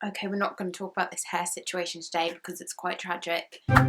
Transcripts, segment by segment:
Okay, we're not going to talk about this hair situation today because it's quite tragic. Hello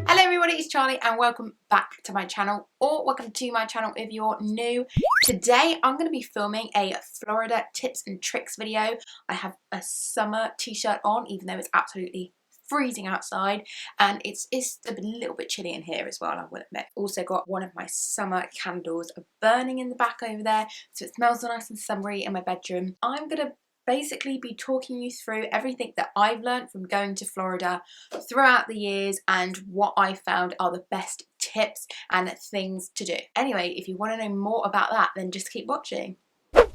everybody, it's Charlie and welcome back to my channel, or welcome to my channel if you're new. Today I'm going to be filming a Florida tips and tricks video. I have a summer t-shirt on even though it's absolutely freezing outside, and it's a little bit chilly in here as well, I will admit. Also got one of my summer candles burning in the back over there, so it smells nice and summery in my bedroom. I'm going to basically be talking you through everything that I've learned from going to Florida throughout the years and what I found are the best tips and things to do. Anyway, if you want to know more about that, then just keep watching.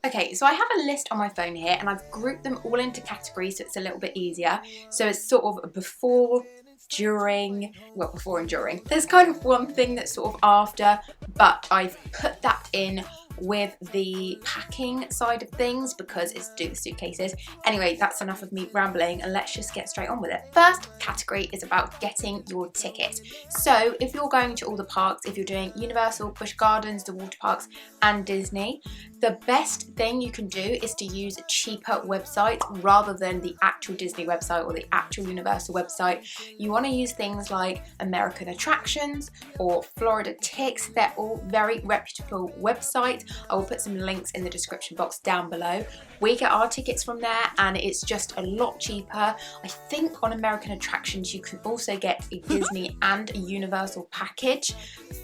Okay, so I have a list on my phone here and I've grouped them all into categories so it's a little bit easier. So it's sort of before, during, well, before and during. There's kind of one thing that's sort of after, but I've put that in with the packing side of things because it's to do with suitcases. Anyway, that's enough of me rambling and let's just get straight on with it. First category is about getting your ticket. So if you're going to all the parks, if you're doing Universal, Busch Gardens, the water parks and Disney, the best thing you can do is to use cheaper websites rather than the actual Disney website or the actual Universal website. You want to use things like American Attractions or FloridaTix. They're all very reputable websites. I will put some links in the description box down below. We get our tickets from there and it's just a lot cheaper. I think on American Attractions you can also get a Disney and a Universal package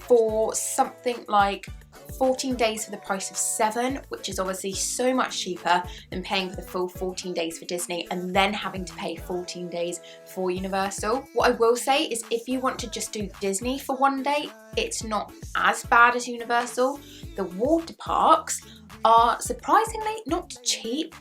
for something like 14 days for the price of 7, which is obviously so much cheaper than paying for the full 14 days for Disney and then having to pay 14 days for Universal. What I will say is if you want to just do Disney for one day, it's not as bad as Universal. The water parks are surprisingly not cheap,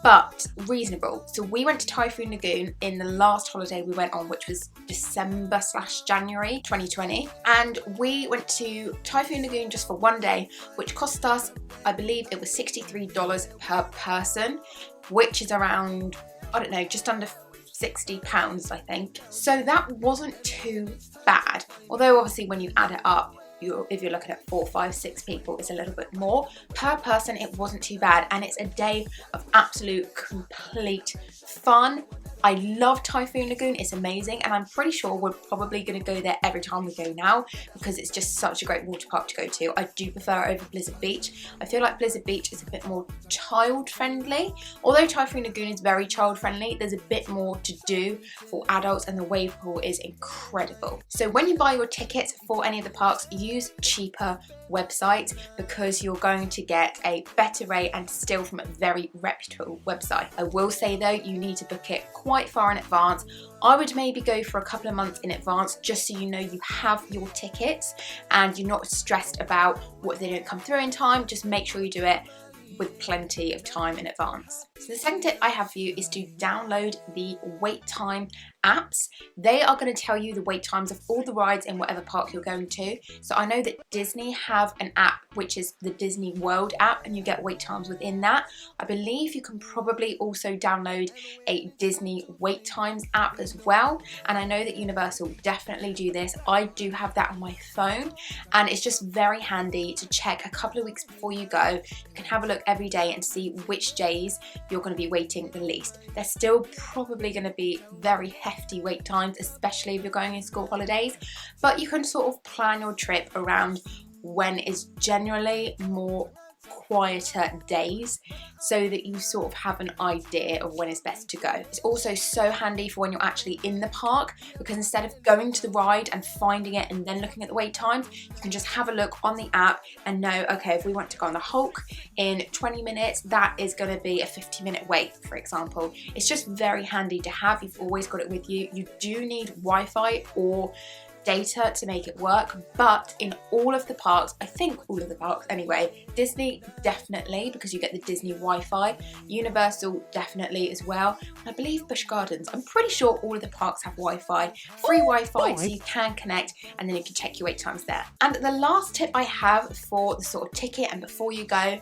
but reasonable. So we went to Typhoon Lagoon in the last holiday we went on, which was December/January 2020. And we went to Typhoon Lagoon just for one day, which cost us, I believe it was $63 per person, which is around, I don't know, just under £60, I think. So that wasn't too bad. Although obviously when you add it up, if you're looking at 4, 5, 6 people, it's a little bit more. Per person, it wasn't too bad, and it's a day of absolute complete fun. I love Typhoon Lagoon, it's amazing, and I'm pretty sure we're probably going to go there every time we go now because it's just such a great water park to go to. I do prefer it over Blizzard Beach. I feel like Blizzard Beach is a bit more child friendly. Although Typhoon Lagoon is very child friendly, there's a bit more to do for adults and the wave pool is incredible. So when you buy your tickets for any of the parks, use cheaper websites because you're going to get a better rate and still from a very reputable website. I will say though, you need to book it quite far in advance. I would maybe go for a couple of months in advance just so you know you have your tickets and you're not stressed about what if they don't come through in time. Just make sure you do it with plenty of time in advance. So the second tip I have for you is to download the wait time apps. They are going to tell you the wait times of all the rides in whatever park you're going to. So I know that Disney have an app which is the Disney World app and you get wait times within that. I believe you can probably also download a Disney wait times app as well, and I know that Universal definitely do this. I do have that on my phone and it's just very handy to check a couple of weeks before you go. You can have a look every day and see which days you're going to be waiting the least. They're still probably going to be very hefty wait times, especially if you're going in school holidays, but you can sort of plan your trip around when is generally more quieter days so that you sort of have an idea of when it's best to go. It's also so handy for when you're actually in the park because instead of going to the ride and finding it and then looking at the wait times, you can just have a look on the app and know, okay, if we want to go on the Hulk in 20 minutes, that is going to be a 50-minute wait, for example. It's just very handy to have. You've always got it with you. You do need Wi-Fi or data to make it work, but in all of the parks, I think all of the parks anyway, Disney definitely because you get the Disney Wi-Fi, Universal definitely as well, and I believe Busch Gardens, I'm pretty sure all of the parks have Wi-Fi, free Wi-Fi, so you can connect and then you can check your wait times there. And the last tip I have for the sort of ticket and before you go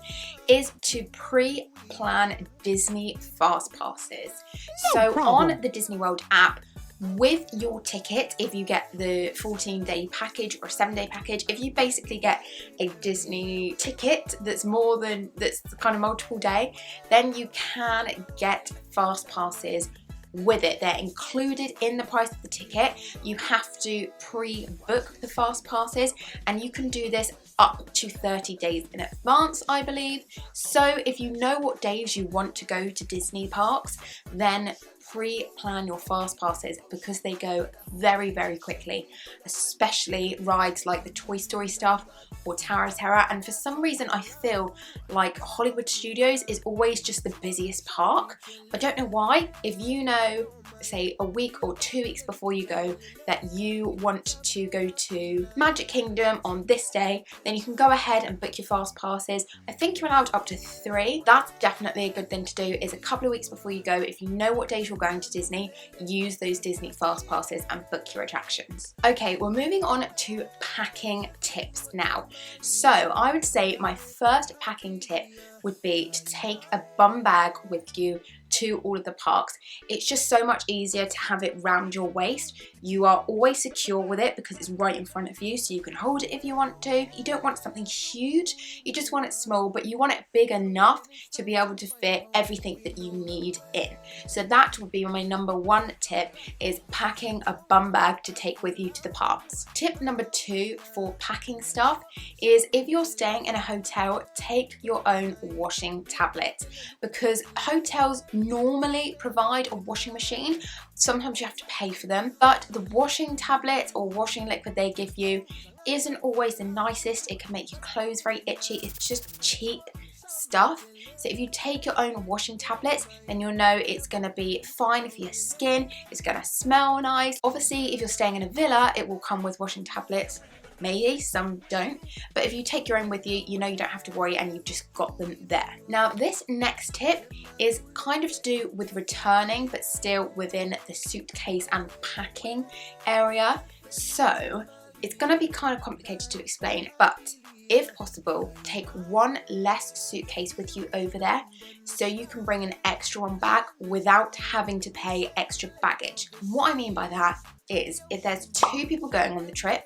is to pre-plan Disney fast passes. So on the Disney World app, With your ticket, if you get the 14-day package or 7-day package, if you basically get a Disney ticket that's kind of multiple day, then you can get fast passes with it. They're included in the price of the ticket. You have to pre-book the fast passes, and you can do this up to 30 days in advance, I believe. So if you know what days you want to go to Disney parks, then pre-plan your fast passes, because they go very, very quickly, especially rides like the Toy Story stuff or Tower of Terror. And for some reason I feel like Hollywood Studios is always just the busiest park. I don't know why. If you know, say a week or 2 weeks before you go, that you want to go to Magic Kingdom on this day, then you can go ahead and book your fast passes. I think you're allowed up to 3. That's definitely a good thing to do, is a couple of weeks before you go, if you know what days you're going to Disney, use those Disney fast passes and book your attractions. Okay, we're moving on to packing tips now. So I would say my first packing tip would be to take a bum bag with you to all of the parks. It's just so much easier to have it round your waist. You are always secure with it because it's right in front of you, so you can hold it if you want to. You don't want something huge, you just want it small, but you want it big enough to be able to fit everything that you need in. So that would be my number 1 tip, is packing a bum bag to take with you to the parks. Tip number 2 for packing stuff is, if you're staying in a hotel, take your own washing tablet, because hotels normally provide a washing machine. Sometimes you have to pay for them, but the washing tablet or washing liquid they give you isn't always the nicest. It can make your clothes very itchy. It's just cheap stuff. So if you take your own washing tablets, then you'll know it's going to be fine for your skin. It's going to smell nice. Obviously, if you're staying in a villa, it will come with washing tablets. Maybe, some don't. But if you take your own with you, you know you don't have to worry, and you've just got them there. Now, this next tip is kind of to do with returning, but still within the suitcase and packing area. So it's going to be kind of complicated to explain, but if possible, take 1 less suitcase with you over there, so you can bring an extra one back without having to pay extra baggage. What I mean by that is, if there's 2 people going on the trip,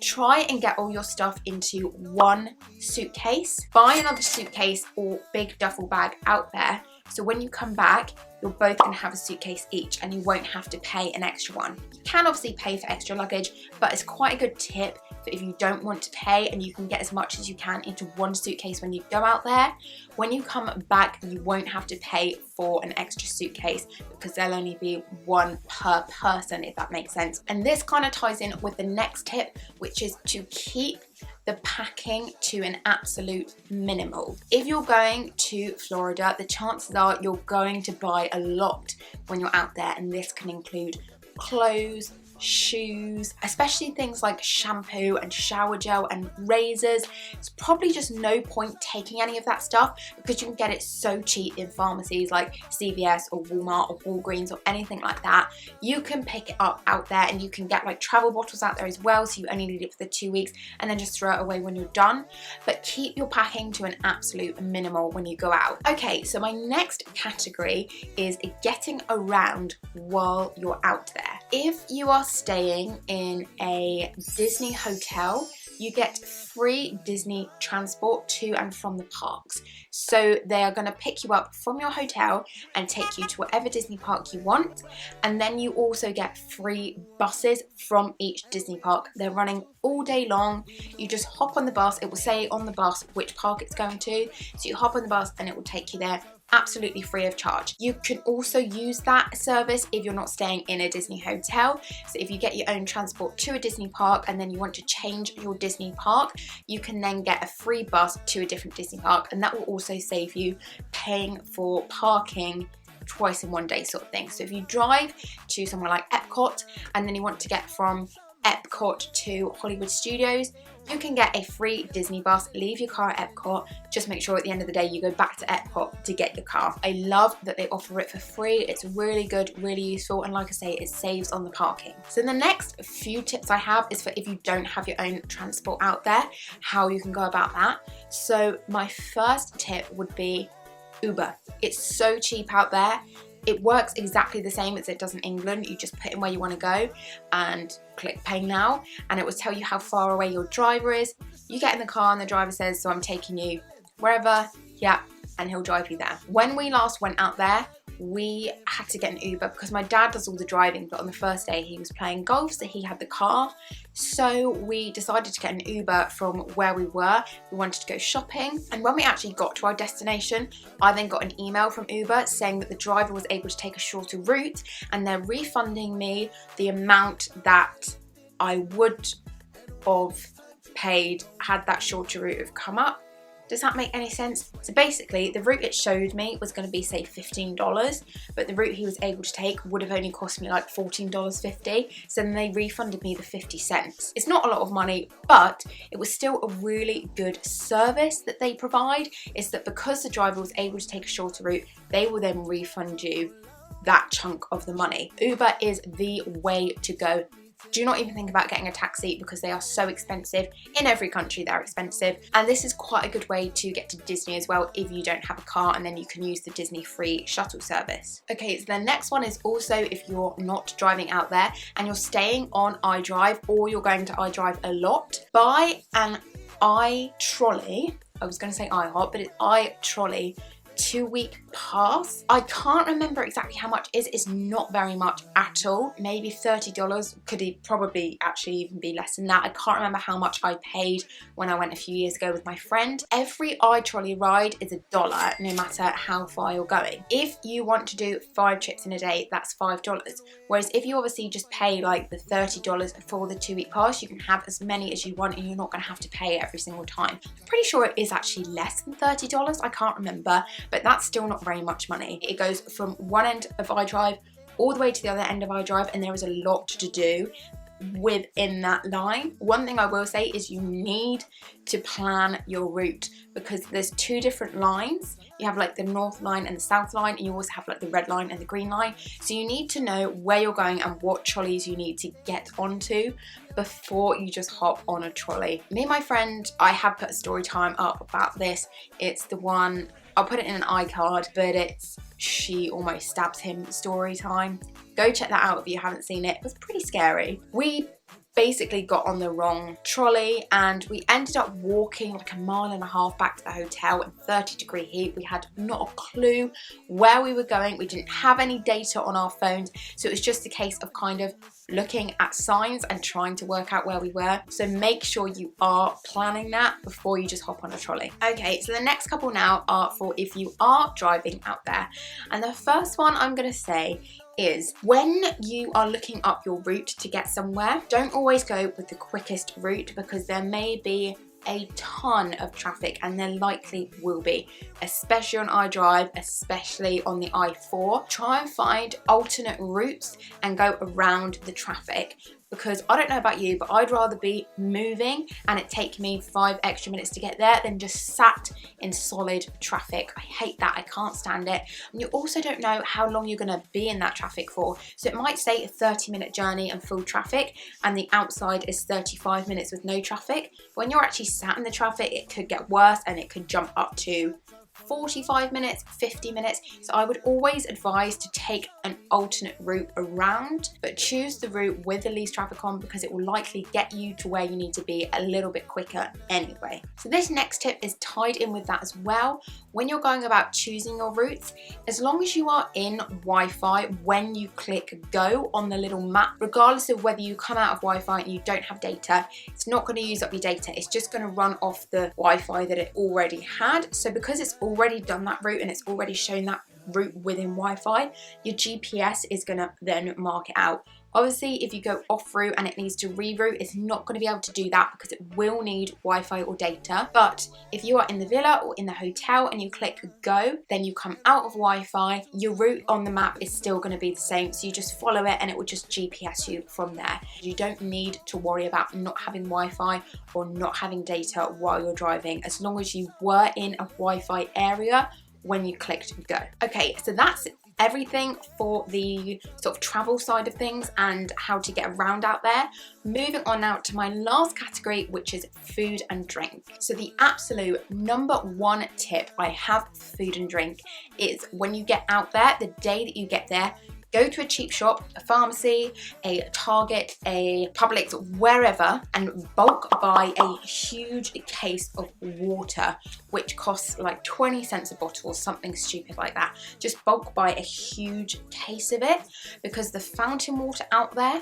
try and get all your stuff into 1 suitcase. Buy another suitcase or big duffel bag out there, so when you come back, you're both going to have a suitcase each, and you won't have to pay an extra one. You can obviously pay for extra luggage, but it's quite a good tip for if you don't want to pay, and you can get as much as you can into 1 suitcase when you go out there. When you come back, you won't have to pay for an extra suitcase, because there'll only be 1 per person, if that makes sense. And this kind of ties in with the next tip, which is to keep the packing to an absolute minimal. If you're going to Florida, the chances are you're going to buy a lot when you're out there, and this can include clothes, shoes, especially things like shampoo and shower gel and razors. It's probably just no point taking any of that stuff, because you can get it so cheap in pharmacies like CVS or Walmart or Walgreens or anything like that. You can pick it up out there, and you can get like travel bottles out there as well, so you only need it for the 2 weeks and then just throw it away when you're done. But keep your packing to an absolute minimal when you go out. Okay, so my next category is getting around while you're out there. If you are staying in a Disney hotel, you get free Disney transport to and from the parks. So they are going to pick you up from your hotel and take you to whatever Disney park you want. And then you also get free buses from each Disney park. They're running all day long. You just hop on the bus. It will say on the bus which park it's going to. So you hop on the bus and it will take you there, absolutely free of charge. You can also use that service if you're not staying in a Disney hotel. So if you get your own transport to a Disney park and then you want to change your Disney park, you can then get a free bus to a different Disney park, and that will also save you paying for parking twice in one day sort of thing. So if you drive to somewhere like Epcot and then you want to get from Epcot to Hollywood Studios, you can get a free Disney bus, leave your car at Epcot, just make sure at the end of the day you go back to Epcot to get your car. I love that they offer it for free. It's really good, really useful, and like I say, it saves on the parking. So the next few tips I have is for if you don't have your own transport out there, how you can go about that. So my first tip would be Uber. It's so cheap out there. It works exactly the same as it does in England. You just put in where you want to go and click pay now, and it will tell you how far away your driver is. You get in the car and the driver says, so I'm taking you wherever, yeah, and he'll drive you there. When we last went out there, we had to get an Uber because my dad does all the driving, but on the first day he was playing golf, so he had the car. So we decided to get an Uber from where we were. We wanted to go shopping, and when we actually got to our destination, I then got an email from Uber saying that the driver was able to take a shorter route and they're refunding me the amount that I would have paid had that shorter route have come up. Does that make any sense? So basically, the route it showed me was going to be, say, $15, but the route he was able to take would have only cost me like $14.50, so then they refunded me the 50 cents. It's not a lot of money, but it was still a really good service that they provide. Is that because the driver was able to take a shorter route, they will then refund you that chunk of the money. Uber is the way to go. Do not even think about getting a taxi because they are so expensive. In every country they're expensive, and this is quite a good way to get to Disney as well if you don't have a car, and then you can use the Disney free shuttle service. Okay, so the next one is also if you're not driving out there and you're staying on iDrive or you're going to iDrive a lot, buy an iTrolley. I was going to say iHop, but it's iTrolley 2-week pass. I can't remember exactly how much it is. It's not very much at all. Maybe $30. Could probably actually even be less than that. I can't remember how much I paid when I went a few years ago with my friend. Every iTrolley ride is $1, no matter how far you're going. If you want to do 5 trips in a day, that's $5. Whereas if you obviously just pay like the $30 for the 2-week pass, you can have as many as you want and you're not going to have to pay every single time. I'm pretty sure it is actually less than $30. I can't remember, but that's still not very much money. It goes from one end of iDrive all the way to the other end of iDrive, and there is a lot to do within that line. One thing I will say is you need to plan your route because there's 2 different lines. You have like the north line and the south line, and you also have like the red line and the green line. So you need to know where you're going and what trolleys you need to get onto before you just hop on a trolley. Me and my friend, I have put a story time up about this. It's the one, I'll put it in an iCard, but it's she almost stabs him story time. Go check that out if you haven't seen it. It was pretty scary. We basically got on the wrong trolley and we ended up walking like 1.5 miles back to the hotel in 30-degree heat. We had not a clue where we were going. We didn't have any data on our phones, so it was just a case of kind of looking at signs and trying to work out where we were. So make sure you are planning that before you just hop on a trolley. Okay, so the next couple now are for if you are driving out there. And the first one I'm going to say is when you are looking up your route to get somewhere, don't always go with the quickest route because there may be a ton of traffic, and there likely will be, especially on iDrive, especially on the I4. Try and find alternate routes and go around the traffic, because I don't know about you, but I'd rather be moving and it take me 5 extra minutes to get there than just sat in solid traffic. I hate that. I can't stand it. And you also don't know how long you're going to be in that traffic for. So it might say a 30-minute journey and full traffic, and the outside is 35 minutes with no traffic. When you're actually sat in the traffic, it could get worse and it could jump up to 45 minutes, 50 minutes. So I would always advise to take an alternate route around, but choose the route with the least traffic on because it will likely get you to where you need to be a little bit quicker anyway. So this next tip is tied in with that as well. When you're going about choosing your routes, as long as you are in Wi-Fi when you click go on the little map, regardless of whether you come out of Wi-Fi and you don't have data, it's not going to use up your data. It's just going to run off the Wi-Fi that it already had. So because it's already done that route and it's already shown that route within Wi-Fi, your GPS is going to then mark it out. Obviously, if you go off route and it needs to reroute, it's not going to be able to do that because it will need Wi-Fi or data. But if you are in the villa or in the hotel and you click go, then you come out of Wi-Fi, your route on the map is still going to be the same. So you just follow it and it will just GPS you from there. You don't need to worry about not having Wi-Fi or not having data while you're driving, as long as you were in a Wi-Fi area when you clicked go. Okay, so that's everything for the sort of travel side of things and how to get around out there. Moving on now to my last category, which is food and drink. So the absolute number one tip I have for food and drink is when you get out there, the day that you get there, go to a cheap shop, a pharmacy, a Target, a Publix, wherever, and bulk buy a huge case of water, which costs like 20 cents a bottle or something stupid like that. Just bulk buy a huge case of it, because the fountain water out there,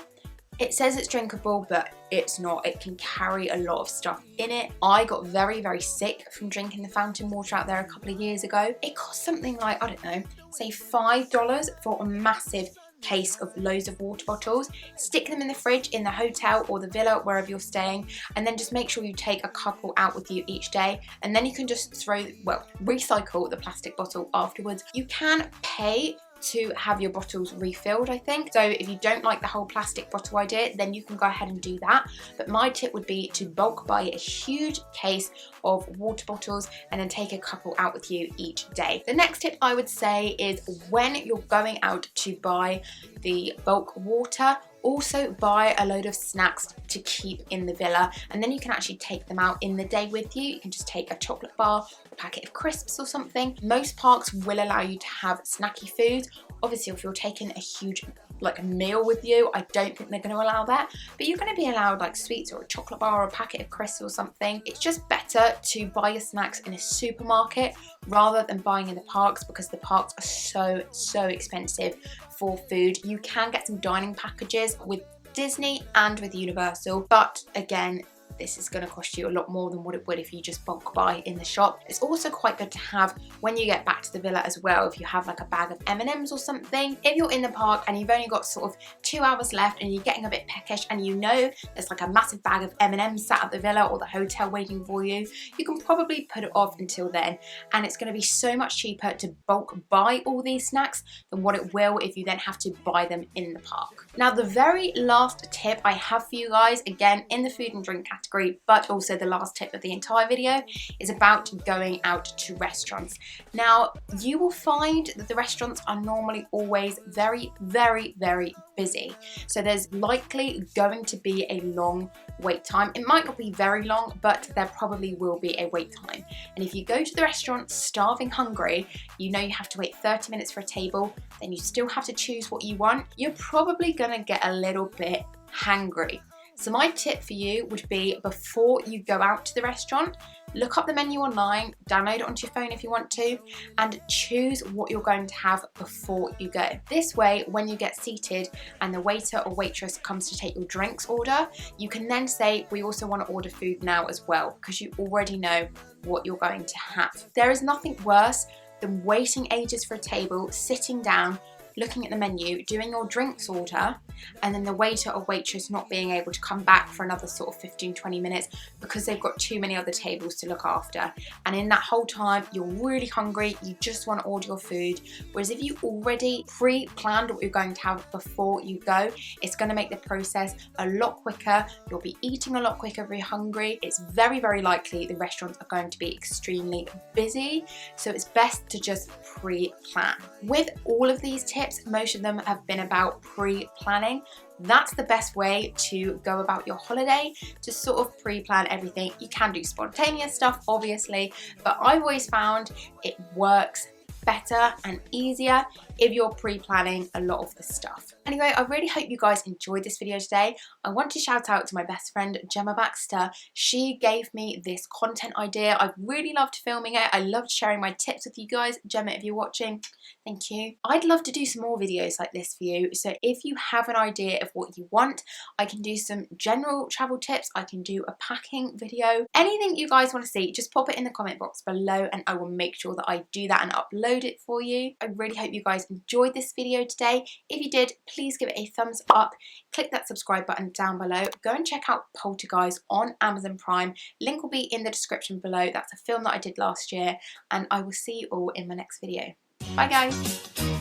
it says it's drinkable, but it's not. It can carry a lot of stuff in it. I got very, very sick from drinking the fountain water out there a couple of years ago. It cost something like, I don't know, say $5 for a massive case of loads of water bottles. Stick them in the fridge in the hotel or the villa, wherever you're staying, and then just make sure you take a couple out with you each day, and then you can just recycle the plastic bottle afterwards. You can pay to have your bottles refilled, I think. So if you don't like the whole plastic bottle idea, then you can go ahead and do that. But my tip would be to bulk buy a huge case of water bottles and then take a couple out with you each day. The next tip I would say is when you're going out to buy the bulk water, also buy a load of snacks to keep in the villa, and then you can actually take them out in the day with you. You can just take a chocolate bar, a packet of crisps or something. Most parks will allow you to have snacky food. Obviously, if you're taking a huge like a meal with you, I don't think they're going to allow that, but you're going to be allowed like sweets or a chocolate bar or a packet of crisps or something. It's just better to buy your snacks in a supermarket rather than buying in the parks, because the parks are so expensive for food. You can get some dining packages with Disney and with Universal, but again, this is going to cost you a lot more than what it would if you just bulk buy in the shop. It's also quite good to have when you get back to the villa as well, if you have like a bag of M&Ms or something. If you're in the park and you've only got sort of 2 hours left and you're getting a bit peckish and you know there's like a massive bag of M&Ms sat at the villa or the hotel waiting for you, you can probably put it off until then, and it's going to be so much cheaper to bulk buy all these snacks than what it will if you then have to buy them in the park. Now, the very last tip I have for you guys, again in the food and drink category, but also the last tip of the entire video, is about going out to restaurants. Now, you will find that the restaurants are normally always very busy. So there's likely going to be a long wait time. It might not be very long, but there probably will be a wait time. And if you go to the restaurant starving hungry, you know you have to wait 30 minutes for a table, then you still have to choose what you want. You're probably gonna get a little bit hangry. So my tip for you would be, before you go out to the restaurant, look up the menu online, download it onto your phone if you want to, and choose what you're going to have before you go. This way, when you get seated and the waiter or waitress comes to take your drinks order, you can then say, we also want to order food now as well, because you already know what you're going to have. There is nothing worse than waiting ages for a table, sitting down, looking at the menu, doing your drinks order, and then the waiter or waitress not being able to come back for another sort of 15-20 minutes because they've got too many other tables to look after. And in that whole time, you're really hungry, you just want to order your food. Whereas if you already pre-planned what you're going to have before you go, it's going to make the process a lot quicker. You'll be eating a lot quicker if you're hungry. It's very likely the restaurants are going to be extremely busy, so it's best to just pre-plan. With all of these tips, most of them have been about pre-planning. That's the best way to go about your holiday, to sort of pre-plan everything. You can do spontaneous stuff, obviously, but I've always found it works better and easier if you're pre-planning a lot of the stuff. Anyway, I really hope you guys enjoyed this video today. I want to shout out to my best friend Gemma Baxter. She gave me this content idea. I've really loved filming it. I loved sharing my tips with you guys. Gemma, if you're watching, thank you. I'd love to do some more videos like this for you. So if you have an idea of what you want, I can do some general travel tips. I can do a packing video. Anything you guys want to see, just pop it in the comment box below and I will make sure that I do that and upload it for you. I really hope you guys enjoyed this video today. If you did, please give it a thumbs up. Click that subscribe button down below. Go and check out Poltergeist on Amazon Prime. Link will be in the description below. That's a film that I did last year, and I will see you all in my next video. Bye guys.